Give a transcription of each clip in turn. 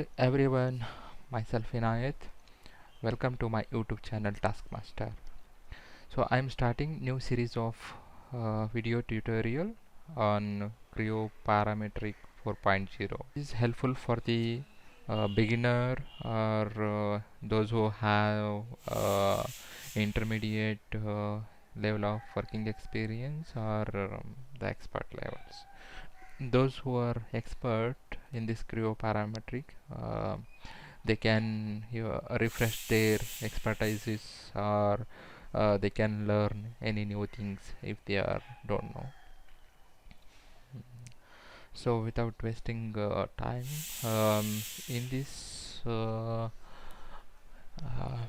Hi everyone, myself Inayat. Welcome to my YouTube channel Taskmaster. So I'm starting new series of video tutorial on CREO Parametric 4.0. This is helpful for the beginner or those who have intermediate level of working experience or the expert levels. Those who are expert in this CREO Parametric, they can refresh their expertises, or they can learn any new things if they are don't know. So without wasting time, in this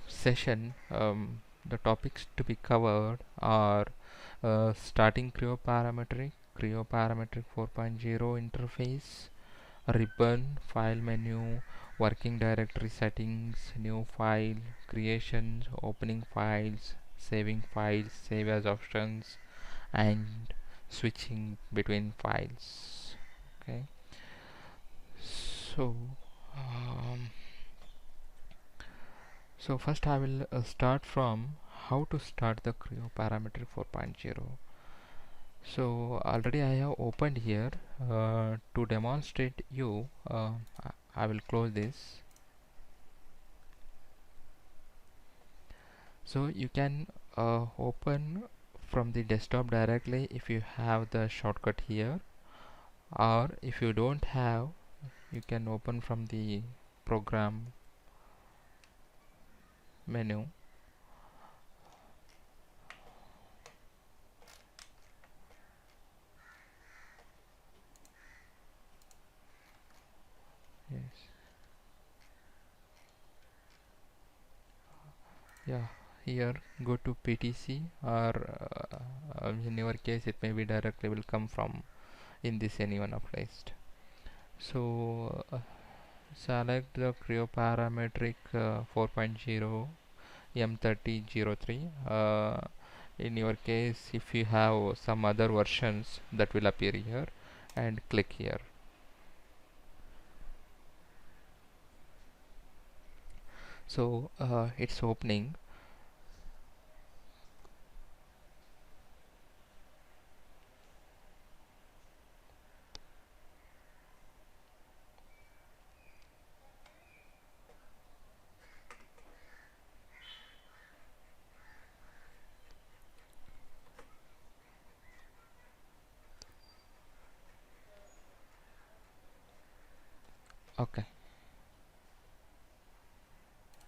session, the topics to be covered are starting CREO Parametric 4.0 interface, ribbon, file menu, working directory settings, new file creations, opening files, saving files, save as options, and switching between files. Okay, so um, first I will start from how to start the CREO Parametric 4.0. So already I have opened here. To demonstrate you, I will close this. So you can open from the desktop directly if you have the shortcut here, or if you don't have, you can open from the program menu. Yes, yeah, here go to PTC, or in your case it may be directly will come from in this any one of list. So select the CREO Parametric 4.0 M3003. In your case, if you have some other versions, that will appear here, and click here. So it's opening. Okay,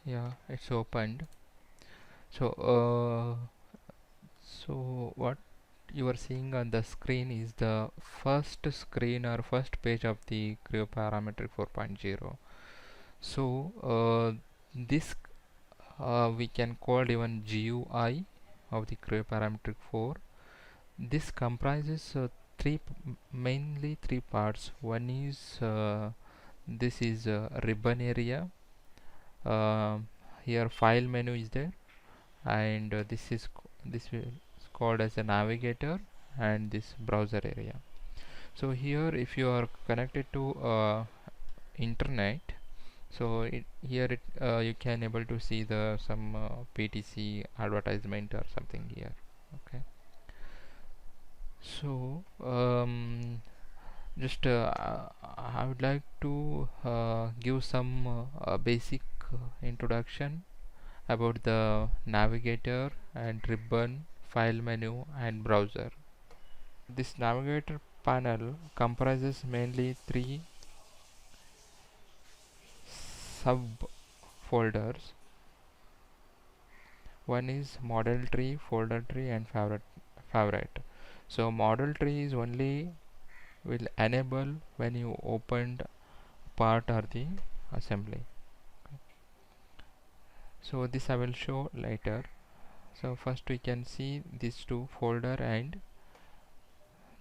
yeah, it's opened. So what you are seeing on the screen is the first screen or first page of the CREO Parametric 4.0. So this we can call even GUI of the CREO Parametric 4. This comprises mainly three parts. One is this is ribbon area. Here file menu is there, and this is called as a navigator, and this browser area. So here, if you are connected to internet, so you can able to see the some PTC advertisement or something here. Okay. So just I would like to give some basic introduction about the navigator and ribbon, file menu, and browser. This navigator panel comprises mainly three subfolders. One is model tree, folder tree, and favorite. So model tree is only will enable when you opened part or the assembly. So this I will show later. So first we can see these two, folder and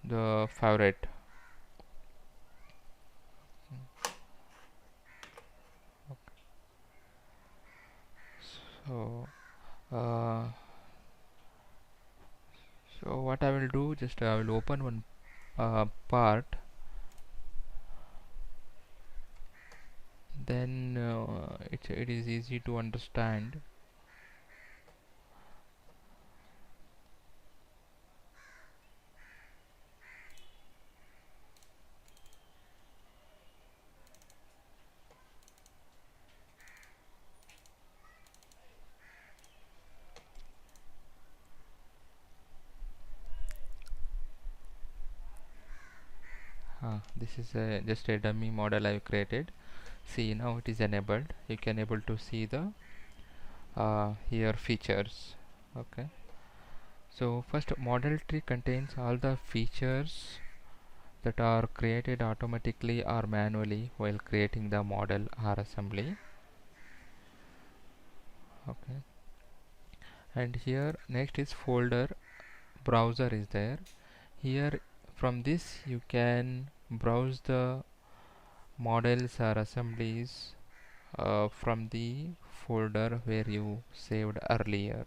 the favorite. So uh, what I will do, just I will open one part, then it is easy to understand. This is just a dummy model I've created. See, now it is enabled. You can able to see the here features. Okay, so first, model tree contains all the features that are created automatically or manually while creating the model or assembly. Okay, and here next is folder browser is there. Here from this you can browse the models or assemblies from the folder where you saved earlier.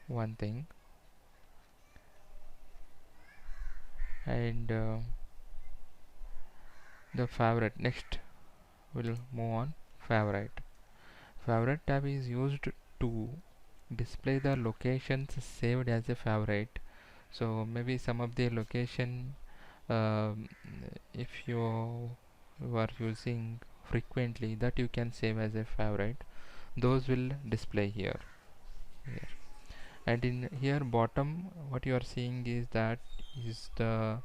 One thing, and the favorite. Next we'll move on. Favorite tab is used to display the locations saved as a favorite. So maybe some of the location, um, if you are using frequently, that you can save as a favorite, those will display here. And in here bottom, what you are seeing is that is the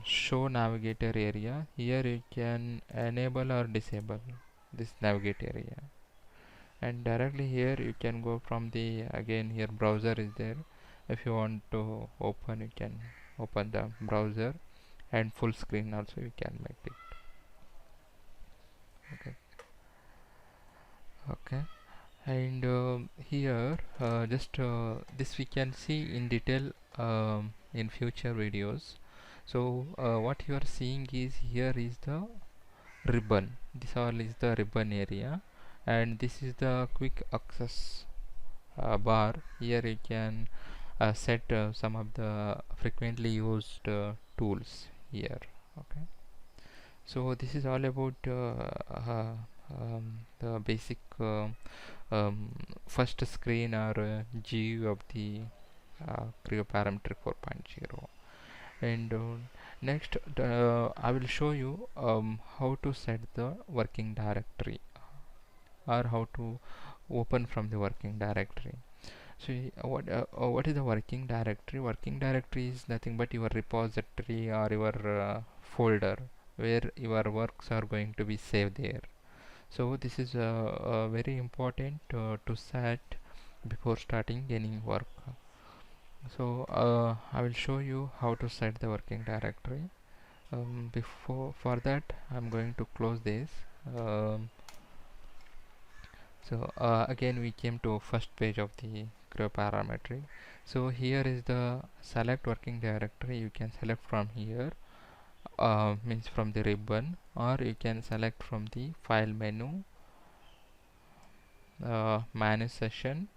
show navigator area. Here you can enable or disable this navigate area, and directly here you can go from the, again here browser is there. If you want to open, you can open the browser, and full screen also you can make it. Okay, okay. And here just this we can see in detail in future videos. So what you are seeing is, here is the ribbon. This all is the ribbon area, and this is the quick access bar. Here you can set some of the frequently used tools here. Okay, so this is all about the basic first screen or GUI of the Creo parametric 4.0. And next I will show you how to set the working directory, or how to open from the working directory. So what is the working directory? Working directory is nothing but your repository or your folder where your works are going to be saved there. So this is very important to set before starting any work. So I will show you how to set the working directory. Before for that, I'm going to close this. Um, so again we came to first page of the Creo parametric. So here is the select working directory. You can select from here, means from the ribbon, or you can select from the file menu, manage session,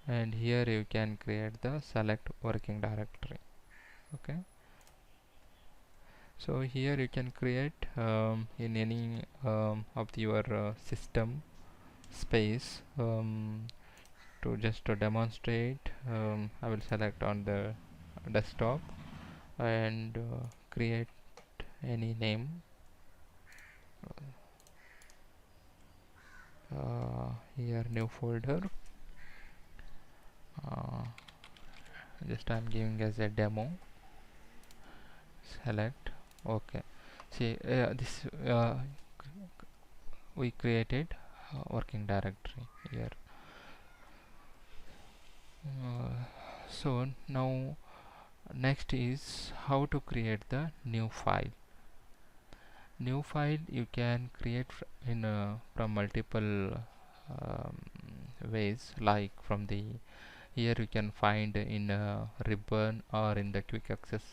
and here you can create the select working directory. Okay, so here you can create in any of your system space. To just to demonstrate, I will select on the desktop and create any name. Here new folder, uh, just I'm giving as a demo. Select. Okay, see this we created working directory here. So now next is how to create the new file. New file you can create in from multiple um, ways, like from the here you can find in ribbon or in the quick access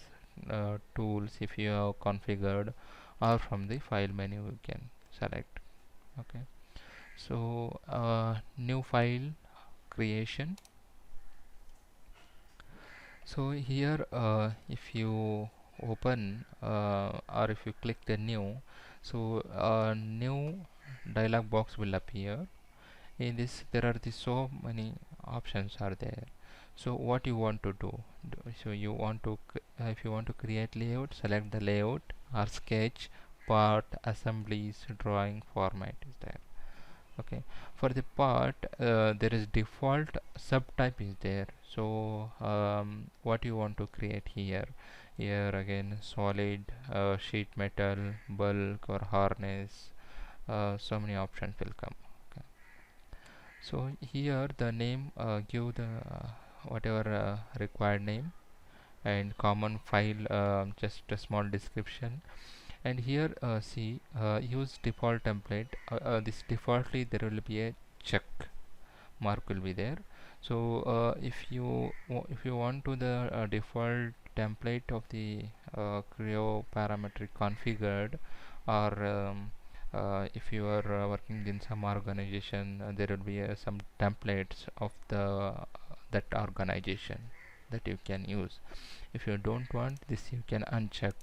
tools if you have configured, or from the file menu you can select. Okay, so new file creation. So here if you open or if you click the new, so a new dialog box will appear. In this there are so many options are there. So what you want to so you want to if you want to create layout, select the layout or sketch, part, assemblies, drawing format is there. Okay, for the part there is default subtype is there. So what you want to create here again solid, sheet metal, bulk or harness, so many options will come. Okay. So here the name, give the whatever required name, and common file, just a small description. And here see, use default template. This defaultly there will be a check mark will be there. So if you want to the default template of the creo parametric configured, or if you are working in some organization, there will be some templates of the that organization that you can use. If you don't want this, you can uncheck.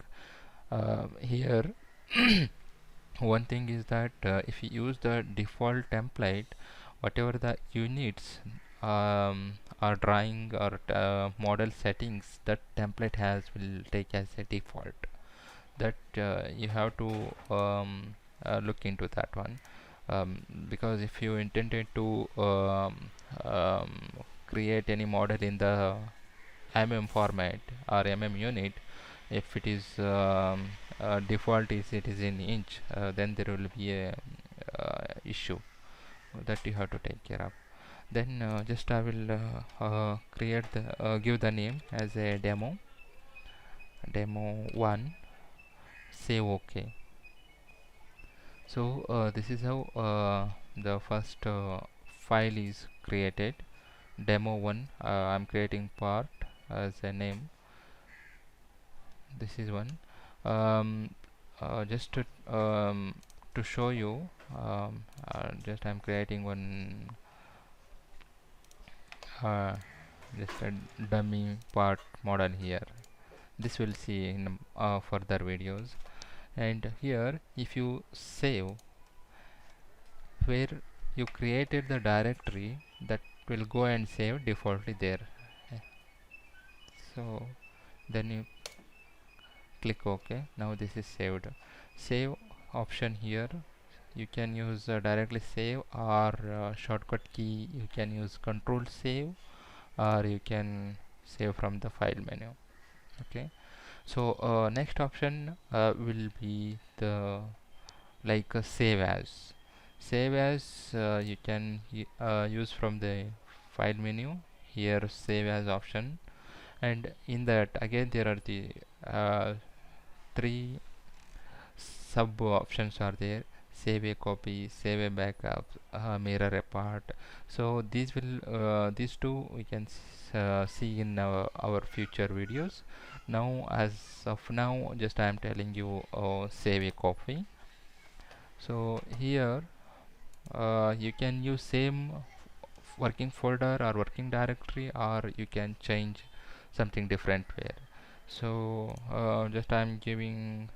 Here one thing is that if you use the default template, whatever the units or drawing or model settings that template has will take as a default. That you have to look into that one, because if you intended to create any model in the format or unit, if it is default is it is in inch, then there will be a issue that you have to take care of. Then just I will create the give the name as a demo 1, save. OK. So this is how the first file is created, demo 1. I'm creating part as a name. This is one. Just to show you, just I'm creating one just a dummy part model here. This we'll see in further videos. And here if you save where you created the directory, that will go and save defaultly there. So then you click OK. Now this is saved. Save option here, you can use directly save, or shortcut key you can use control save, or you can save from the file menu. Okay. So next option will be the like save as you can use from the file menu. Here save as option, and in that again there are the three sub options are there: save a copy, save a backup, mirror a part. So these two we can see in our future videos. Now as of now, just I am telling you save a copy. So here you can use same working folder or working directory, or you can change something different where. So just I am giving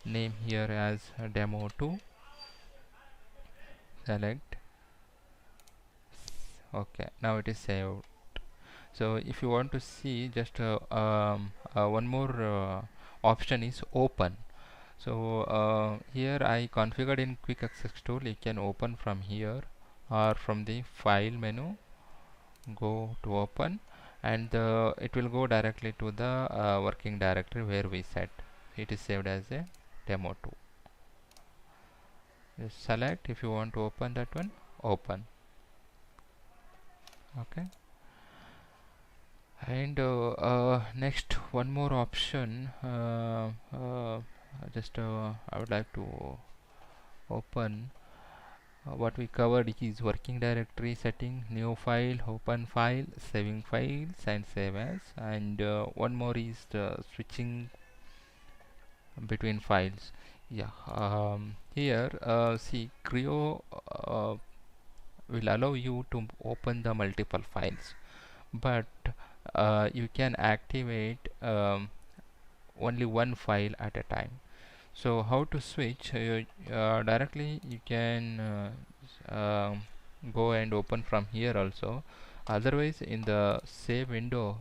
name here as demo2, select. Okay, now it is saved. So if you want to see, just one more option is open. So here I configured in quick access tool. You can open from here or from the file menu, go to open, and it will go directly to the working directory where we set. It is saved as a demo2. Just select if you want to open that one, open. Okay. And next one more option, just I would like to open what we covered is working directory setting, new file, open file, saving files and save as, and one more is the switching between files. Yeah, here see Creo will allow you to open the multiple files, but you can activate only one file at a time. So how to switch? Directly you can go and open from here also. Otherwise, in the save window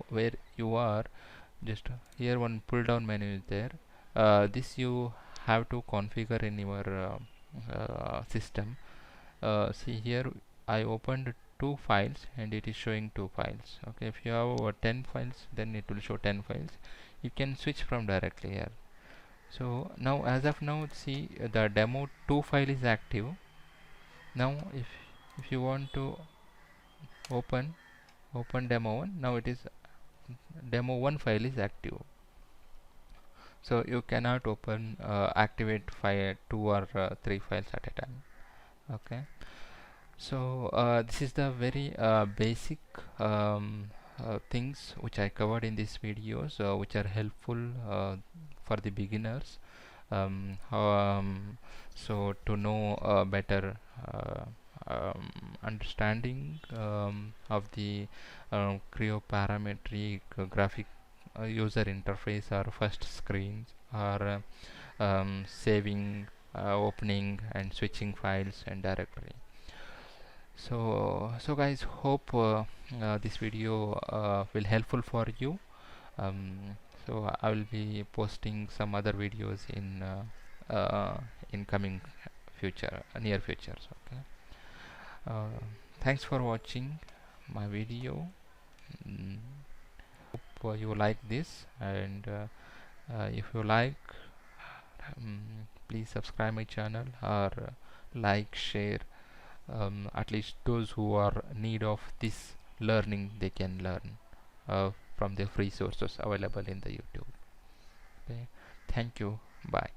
where you are, just here one pull down menu is there. This you have to configure in your system. See here, I opened two files and it is showing two files. Okay, if you have 10 files, then it will show 10 files. You can switch from directly here. So now, as of now, see the demo 2 file is active. Now if you want to open demo 1, now it is demo 1 file is active. So you cannot open activate file 2 or 3 files at a time. Okay, so this is the very basic things which I covered in this videos, which are helpful for the beginners. So to know better understanding of the CREO parametric graphic user interface or first screens, or saving, opening and switching files and directory. So guys, hope this video will helpful for you. So I will be posting some other videos in coming future, near futures. Okay. uh, Thanks for watching my video. mm, Hope you like this, and if you like, please subscribe my channel, or like, share. At least those who are need of this learning, they can learn from the free sources available in the YouTube. Okay, thank you, bye.